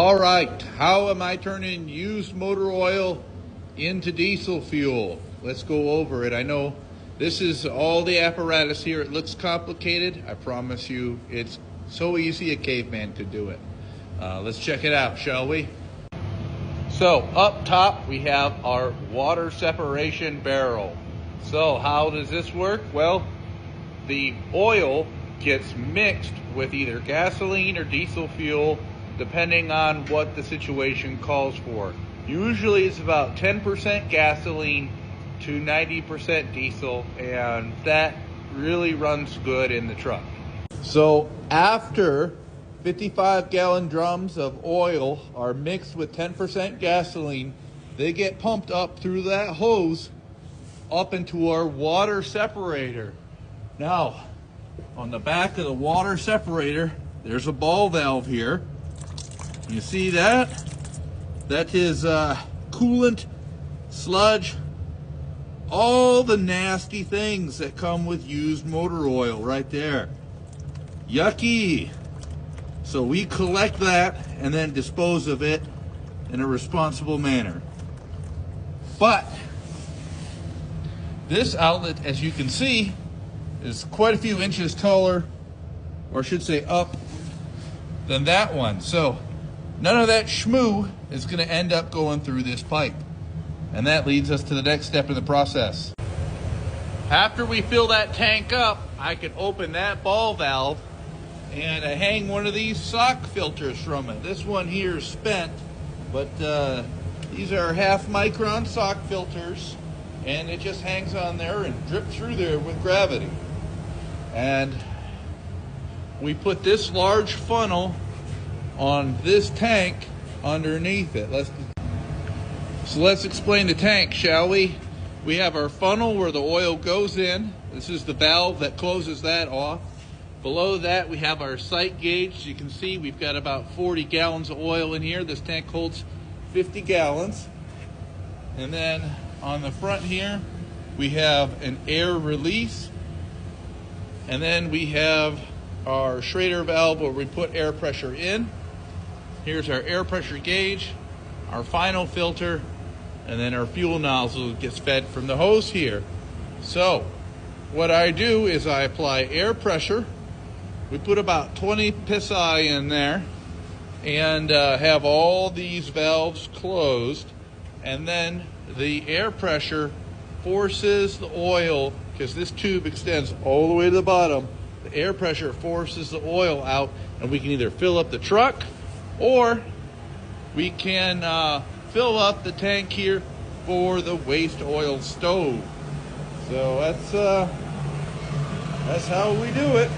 All right, how am I turning used motor oil into diesel fuel? Let's go over it. I know this is all the apparatus here. It looks complicated. I promise you it's so easy a caveman could do it. Let's check it out, shall we? So up top we have our water separation barrel. So how does this work? Well, the oil gets mixed with either gasoline or diesel fuel depending on what the situation calls for. Usually it's about 10% gasoline to 90% diesel, and that really runs good in the truck. So after 55-gallon drums of oil are mixed with 10% gasoline, they get pumped up through that hose up into our water separator. Now, on the back of the water separator, there's a ball valve here. You see that? That is coolant, sludge, all the nasty things that come with used motor oil right there. Yucky. So we collect that and then dispose of it in a responsible manner. But this outlet, as you can see, is quite a few inches taller, or I should say up, than that one. So none of that schmoo is going to end up going through this pipe. And that leads us to the next step in the process. After we fill that tank up, I can open that ball valve and I hang one of these sock filters from it. This one here is spent, but these are 1/2 micron sock filters, and it just hangs on there and drips through there with gravity. And we put this large funnel on this tank underneath it. Let's explain the tank, shall we? We have our funnel where the oil goes in. This is the valve that closes that off. Below that we have our sight gauge. As you can see, we've got about 40 gallons of oil in here. This tank holds 50 gallons. And then on the front here, we have an air release. And then we have our Schrader valve where we put air pressure in. Here's our air pressure gauge, our final filter, and then our fuel nozzle gets fed from the hose here. So what I do is I apply air pressure. We put about 20 psi in there and have all these valves closed, and then the air pressure forces the oil, because this tube extends all the way to the bottom, the air pressure forces the oil out, and we can either fill up the truck or we can fill up the tank here for the waste oil stove. So that's how we do it.